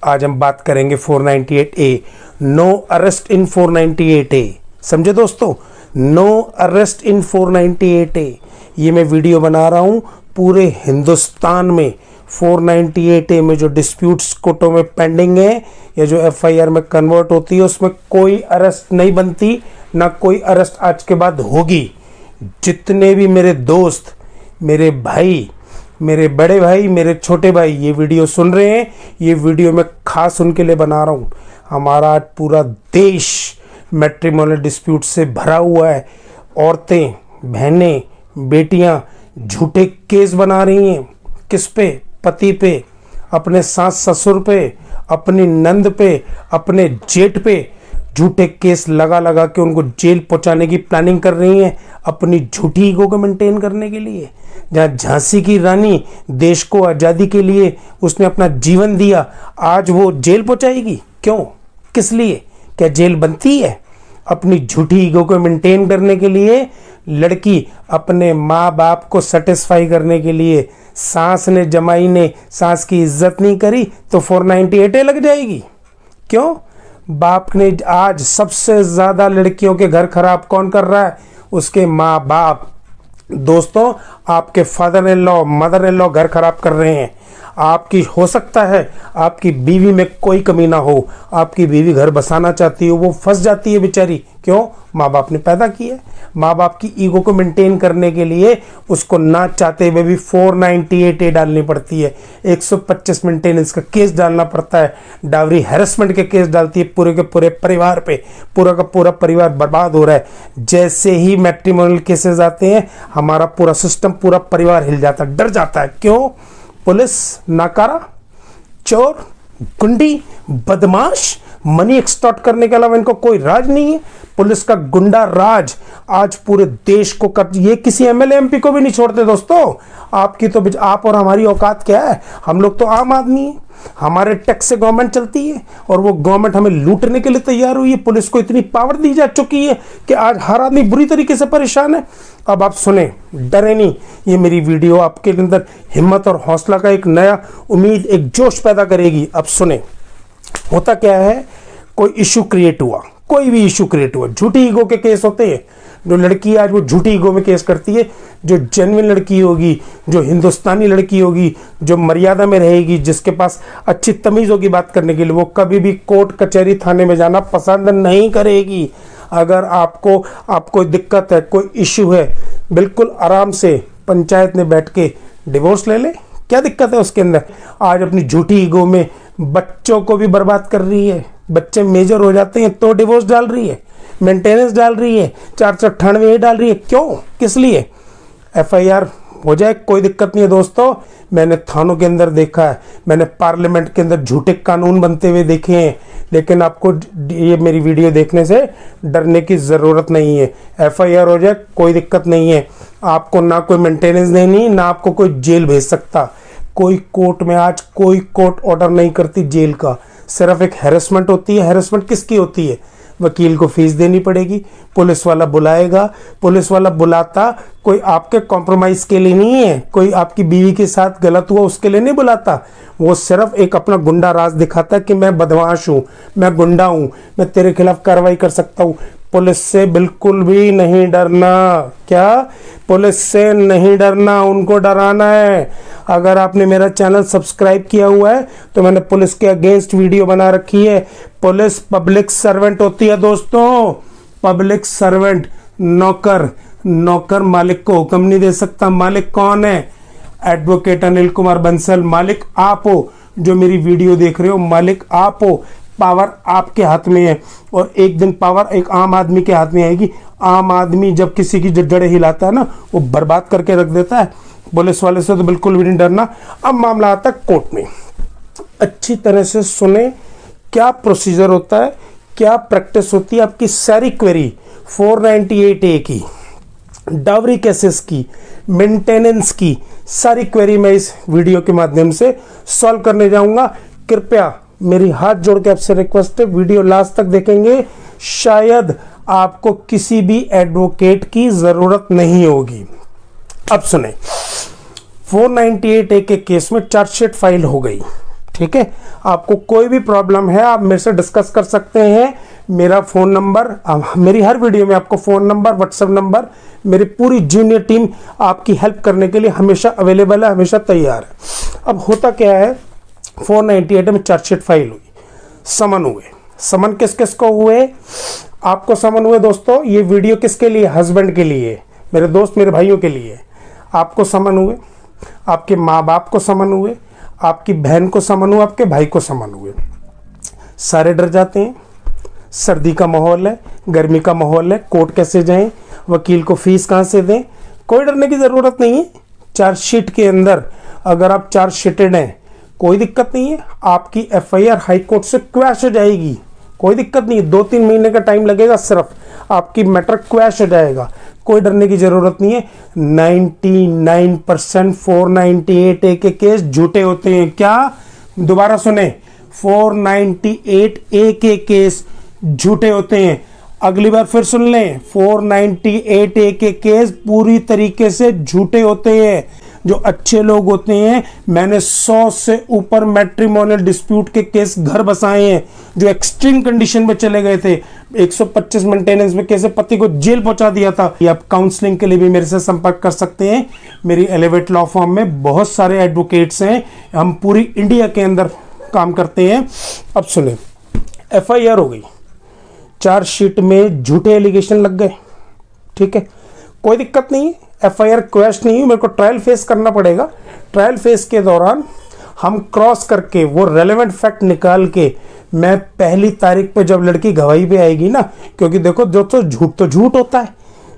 आज हम बात करेंगे 498A, नो अरेस्ट इन 498A। समझे दोस्तों, नो अरेस्ट इन 498A। ये मैं वीडियो बना रहा हूँ पूरे हिंदुस्तान में 498A में जो डिस्प्यूट्स कोर्टों में पेंडिंग है या जो FIR में कन्वर्ट होती है उसमें कोई अरेस्ट नहीं बनती, ना कोई अरेस्ट आज के बाद होगी। जितने भी मेरे दोस्त, मेरे भाई, मेरे बड़े भाई, मेरे छोटे भाई ये वीडियो सुन रहे हैं, ये वीडियो मैं खास उनके लिए बना रहा हूँ। हमारा आज पूरा देश मैट्रिमोनियल डिस्प्यूट से भरा हुआ है। औरतें, बहनें, बेटियां झूठे केस बना रही हैं। किस पे? पति पे, अपने सास ससुर पे, अपनी नंद पे, अपने जेठ पे झूठे केस लगा लगा के उनको जेल पहुंचाने की प्लानिंग कर रही हैं अपनी झूठी ईगो को मेंटेन करने के लिए। जहाँ झांसी की रानी देश को आज़ादी के लिए उसने अपना जीवन दिया, आज वो जेल पहुंचाएगी? क्यों? किस लिए? क्या जेल बनती है? अपनी झूठी ईगो को मेंटेन करने के लिए। लड़की अपने माँ बाप को सेटिस्फाई करने के लिए, सास ने, जमाई ने सास की इज्जत नहीं करी तो 498A लग जाएगी। क्यों? बाप ने। आज सबसे ज्यादा लड़कियों के घर खराब कौन कर रहा है? उसके माँ बाप। दोस्तों, आपके father in law, mother in law घर खराब कर रहे हैं। आपकी, हो सकता है आपकी बीवी में कोई कमी ना हो, आपकी बीवी घर बसाना चाहती हो, वो फंस जाती है बेचारी। क्यों? माँ बाप ने पैदा की है। माँ बाप की ईगो को मेंटेन करने के लिए उसको ना चाहते हुए भी 498A डालनी पड़ती है। 125 मेंटेनेंस का केस डालना पड़ता है। डावरी हैरेसमेंट के केस डालती है पूरे के पूरे परिवार पे। पूरा का पूरा परिवार बर्बाद हो रहा है। जैसे ही मैट्रिमोनियल केसेस आते हैं हमारा पूरा सिस्टम, पूरा परिवार हिल जाता है, डर जाता है। क्यों? पुलिस नाकारा, चोर, गुंडी, बदमाश, मनी एक्सटॉर्ट करने के अलावा इनको कोई राज नहीं है। पुलिस का गुंडा राज आज पूरे देश को कर, ये किसी MLA MP को भी नहीं छोड़ते दोस्तों। आपकी तो, आप और हमारी औकात क्या है? हम लोग तो आम आदमी हैं, हमारे टैक्स से गवर्नमेंट चलती है और वो गवर्नमेंट हमें लूटने के लिए तैयार हुई है। पुलिस को इतनी पावर दी जा चुकी है कि आज हर आदमी बुरी तरीके से परेशान है। अब आप सुने, डरे नहीं। ये मेरी वीडियो आपके अंदर हिम्मत और हौसला का एक नया उम्मीद, एक जोश पैदा करेगी। अब सुने, होता क्या है, कोई इशू क्रिएट हुआ, कोई भी इशू क्रिएट हुआ, झूठी ईगो के केस होते हैं। जो लड़की आज वो झूठी ईगो में केस करती है, जो जेन्युइन लड़की होगी, जो हिंदुस्तानी लड़की होगी, जो मर्यादा में रहेगी, जिसके पास अच्छी तमीज होगी बात करने के लिए, वो कभी भी कोर्ट कचहरी थाने में जाना पसंद नहीं करेगी। अगर आपको दिक्कत है, कोई इश्यू है, बिल्कुल आराम से पंचायत में बैठ के डिवोर्स ले ले। क्या दिक्कत है उसके अंदर? आज अपनी झूठी ईगो में बच्चों को भी बर्बाद कर रही है। बच्चे मेजर हो जाते हैं तो डिवोर्स डाल रही है, मेंटेनेंस डाल रही है, 498A डाल रही है। क्यों? किस लिए? FIR हो जाए, कोई दिक्कत नहीं है दोस्तों। मैंने थानों के अंदर देखा है, मैंने पार्लियामेंट के अंदर झूठे कानून बनते हुए देखे हैं। लेकिन आपको ये मेरी वीडियो देखने से डरने की ज़रूरत नहीं है। FIR हो जाए, कोई दिक्कत नहीं है। आपको ना कोई मेंटेनेंस देनी, ना आपको कोई जेल भेज सकता। कोई कोर्ट में आज कोई कोर्ट ऑर्डर नहीं करती जेल का, सिर्फ एक हैरेसमेंट होती है। हैरेसमेंट किसकी होती है? वकील को फीस देनी पड़ेगी, पुलिस वाला बुलाएगा। पुलिस वाला बुलाता कोई आपके कॉम्प्रोमाइज़ के लिए नहीं है, कोई आपकी बीवी के साथ गलत हुआ उसके लिए नहीं बुलाता। वो सिर्फ एक अपना गुंडा राज दिखाता है कि मैं बदमाश हूँ, मैं गुंडा हूँ, मैं तेरे खिलाफ कार्रवाई कर सकता हूँ। पुलिस से बिल्कुल भी नहीं डरना। क्या? पुलिस से नहीं डरना, उनको डराना है। अगर आपने मेरा चैनल सब्सक्राइब किया हुआ है तो मैंने पुलिस के अगेंस्ट वीडियो बना रखी है। पुलिस पब्लिक सर्वेंट होती है दोस्तों, पब्लिक सर्वेंट। नौकर मालिक को हुक्म नहीं दे सकता। मालिक कौन है? एडवोकेट अनिल कुमार बंसल। मालिक आप हो जो मेरी वीडियो देख रहे हो, मालिक आप हो। पावर आपके हाथ में है और एक दिन पावर एक आम आदमी के हाथ में आएगी। आम आदमी जब किसी की जड़ें हिलाता है ना, वो बर्बाद करके रख देता है। पुलिस वाले से तो बिल्कुल भी नहीं डरना। अब मामला आता है कोर्ट में। अच्छी तरह से सुने क्या प्रोसीजर होता है, क्या प्रैक्टिस होती है। आपकी सारी क्वेरी 498A की, डावरी केसेस की, मेंटेनेंस की, सारी क्वेरी मैं इस वीडियो के माध्यम से सॉल्व करने जाऊंगा। कृपया मेरी हाथ जोड़ के आपसे रिक्वेस्ट है, वीडियो लास्ट तक देखेंगे। शायद आपको किसी भी एडवोकेट की जरूरत नहीं होगी। अब सुने, 498A के केस में चार्जशीट फाइल हो गई। ठीक है। आपको कोई भी प्रॉब्लम है आप मेरे से डिस्कस कर सकते हैं। मेरा फ़ोन नंबर, मेरी हर वीडियो में आपको फ़ोन नंबर, व्हाट्सएप नंबर, मेरी पूरी जूनियर टीम आपकी हेल्प करने के लिए हमेशा अवेलेबल है, हमेशा तैयार है। अब होता क्या है, 498 में चार्जशीट फाइल हुई, समन हुए। समन किस किस को हुए? आपको समन हुए दोस्तों। ये वीडियो किसके लिए? हस्बैंड के लिए, मेरे दोस्त, मेरे भाइयों के लिए। आपको समन हुए, आपके माँ बाप को समन हुए, आपकी बहन को समन हुआ, आपके भाई को समन हुए। सारे डर जाते हैं, सर्दी का माहौल है, गर्मी का माहौल है, कोर्ट कैसे जाएं, वकील को फीस कहाँ से दें, कोई डरने की ज़रूरत नहीं है। चार्जशीट के अंदर अगर आप चार्जशीटेड हैं, कोई दिक्कत नहीं है। आपकी एफआईआर हाई कोर्ट से क्वैश हो जाएगी, कोई दिक्कत नहीं है। 2-3 महीने का टाइम लगेगा, सिर्फ आपकी मैटर क्वैश हो जाएगा, कोई डरने की ज़रूरत नहीं है। 99% 498A के केस झूठे होते हैं। क्या? दोबारा सुने, 498A के केस झूठे होते हैं। अगली बार फिर सुन लें, 498A के केस पूरी तरीके से झूठे होते हैं। जो अच्छे लोग होते हैं, मैंने 100 से ऊपर मैट्रिमोनियल डिस्प्यूट के केस घर बसाए हैं, जो एक्सट्रीम कंडीशन में चले गए थे। 125 मेंटेनेंस में कैसे पति को जेल पहुंचा दिया था। ये आप काउंसलिंग के लिए भी मेरे से संपर्क कर सकते हैं। मेरी एलिवेट लॉ फॉर्म में बहुत सारे एडवोकेट्स हैं, हम पूरी इंडिया के अंदर काम करते हैं। अब सुने, एफआईआर हो गई, चार्जशीट में झूठे एलिगेशन लग गए, ठीक है, कोई दिक्कत नहीं है। एफआईआर क्वैश नहीं है, मेरे को ट्रायल फेस करना पड़ेगा। ट्रायल फेस के दौरान हम क्रॉस करके वो रेलेवेंट फैक्ट निकाल के, मैं पहली तारीख पे जब लड़की गवाही पे आएगी ना, क्योंकि देखो दोस्तों, झूठ तो झूठ होता है,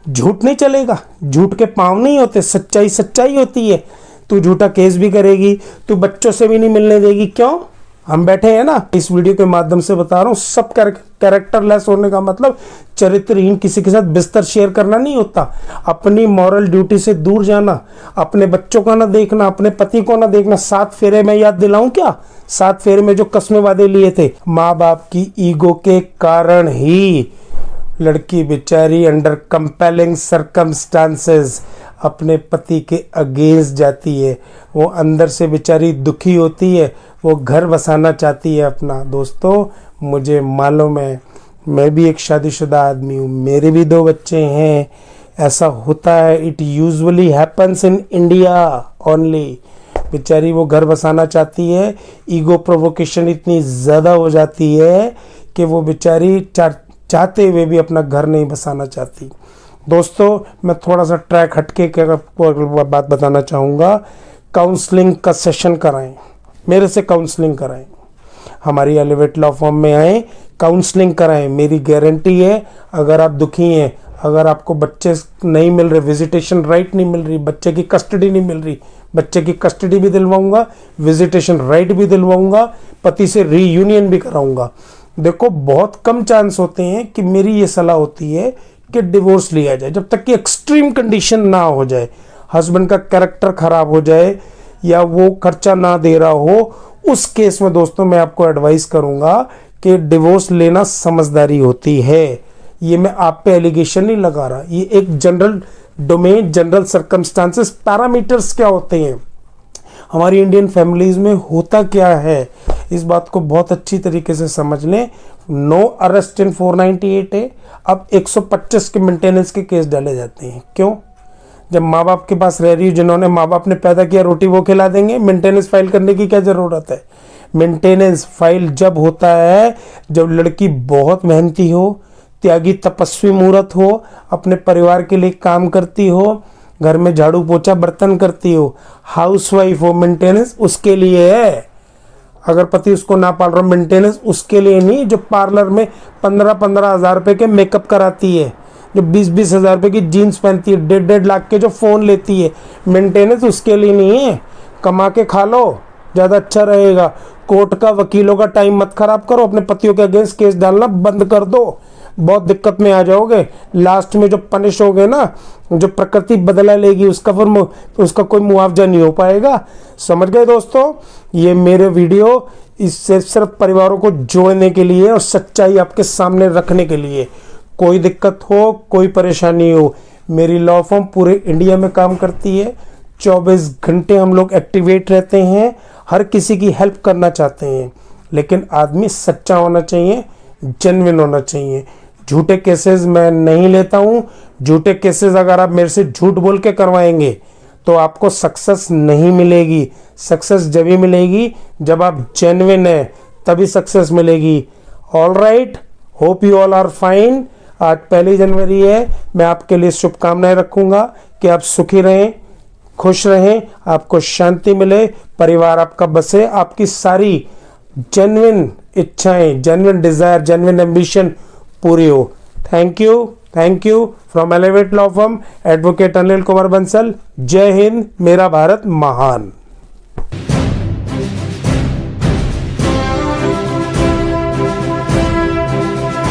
झूठ नहीं चलेगा, झूठ के पाँव नहीं होते, सच्चाई सच्चाई होती है। तू झूठा केस भी करेगी, तू बच्चों से भी नहीं मिलने देगी, क्यों? हम बैठे हैं ना। इस वीडियो के माध्यम से बता रहा हूँ, सब कैरेक्टरलेस होने का मतलब चरित्रहीन किसी के साथ बिस्तर शेयर करना नहीं होता। अपनी मॉरल ड्यूटी से दूर जाना, अपने बच्चों का ना देखना, अपने पति को ना देखना। 7 फेरे में याद दिलाऊं क्या? 7 फेरे में जो कस्में वादे लिए थे, माँ बाप की ईगो के कारण ही लड़की बेचारी अंडर कंपेलिंग सर्कमस्टांसेस अपने पति के अगेंस्ट जाती है। वो अंदर से बेचारी दुखी होती है, वो घर बसाना चाहती है अपना। दोस्तों, मुझे मालूम है, मैं भी एक शादीशुदा आदमी हूँ, मेरे भी 2 बच्चे हैं। ऐसा होता है, it usually happens in India only. बेचारी वो घर बसाना चाहती है, ईगो प्रोवोकेशन इतनी ज़्यादा हो जाती है कि वो बेचारी चाहते हुए भी अपना घर नहीं बसाना चाहती। दोस्तों, मैं थोड़ा सा ट्रैक हटके आपको बात बताना चाहूँगा। काउंसलिंग का सेशन कराएं, मेरे से काउंसलिंग कराएं, हमारी एलिवेट लॉ फॉर्म में आए, काउंसलिंग कराएं। मेरी गारंटी है, अगर आप दुखी हैं, अगर आपको बच्चे नहीं मिल रहे, विजिटेशन राइट नहीं मिल रही, बच्चे की कस्टडी नहीं मिल रही, बच्चे की कस्टडी भी दिलवाऊंगा, विजिटेशन राइट भी दिलवाऊंगा, पति से रीयूनियन भी कराऊंगा। देखो, बहुत कम चांस होते हैं कि मेरी ये सलाह होती है कि डिवोर्स लिया जाए, जब तक कि एक्सट्रीम कंडीशन ना हो जाए, हस्बैंड का कैरेक्टर खराब हो जाए या वो खर्चा ना दे रहा हो। उस केस में दोस्तों मैं आपको एडवाइस करूंगा कि डिवोर्स लेना समझदारी होती है। ये मैं आप पे एलिगेशन नहीं लगा रहा, ये एक general domain, general circumstances, parameters क्या होते हैं, हमारी इंडियन फैमिलीज में होता क्या है, इस बात को बहुत अच्छी तरीके से समझ लें। नो अरेस्ट इन 498 है। अब 125 के मेंटेनेंस के केस डाले जाते हैं। क्यों? जब माँ बाप के पास रह रही हो, जिन्होंने माँ बाप ने पैदा किया, रोटी वो खिला देंगे, मेंटेनेंस फाइल करने की क्या जरूरत है? मेंटेनेंस फाइल जब होता है जब लड़की बहुत मेहनती हो, त्यागी तपस्वी मूर्त हो, अपने परिवार के लिए काम करती हो, घर में झाड़ू पोछा बर्तन करती हो, हाउसवाइफ हो। मेंटेनेंस उसके लिए है। अगर पति उसको ना पाल रहा, मेंटेनेंस उसके लिए नहीं। जो पार्लर में 15-15 हज़ार रुपए के मेकअप कराती है, जो 20-20 हज़ार रुपए की जीन्स पहनती है, 1.5 लाख के जो फ़ोन लेती है, मेंटेनेंस उसके लिए नहीं है। कमा के खा लो, ज़्यादा अच्छा रहेगा। कोर्ट का, वकीलों का टाइम मत खराब करो, अपने पतियों के अगेंस्ट केस डालना बंद कर दो, बहुत दिक्कत में आ जाओगे। लास्ट में जो पनिश हो गए ना, जो प्रकृति बदला लेगी, उसका फिर उसका कोई मुआवजा नहीं हो पाएगा। समझ गए दोस्तों? ये मेरे वीडियो इससे सिर्फ परिवारों को जोड़ने के लिए और सच्चाई आपके सामने रखने के लिए। कोई दिक्कत हो, कोई परेशानी हो, मेरी लॉ फर्म पूरे इंडिया में काम करती है। 24 घंटे हम लोग एक्टिवेट रहते हैं। हर किसी की हेल्प करना चाहते हैं, लेकिन आदमी सच्चा होना चाहिए, जेन्युइन होना चाहिए। झूठे केसेस मैं नहीं लेता हूँ। झूठे केसेस अगर आप मेरे से झूठ बोल के करवाएंगे तो आपको सक्सेस नहीं मिलेगी। सक्सेस जब ही मिलेगी जब आप जेन्युइन है, तभी सक्सेस मिलेगी। All right, hope you all are fine. आज 1 जनवरी है, मैं आपके लिए शुभकामनाएं रखूंगा कि आप सुखी रहें, खुश रहें, आपको शांति मिले, परिवार आपका बसे, आपकी सारी जेन्युइन इच्छाएं, जेन्युइन डिजायर, जेन्युइन एम्बिशन पूरी हो। Thank you from elevate law firm, advocate Anil Kumar Bansal. जय हिंद, मेरा भारत महान।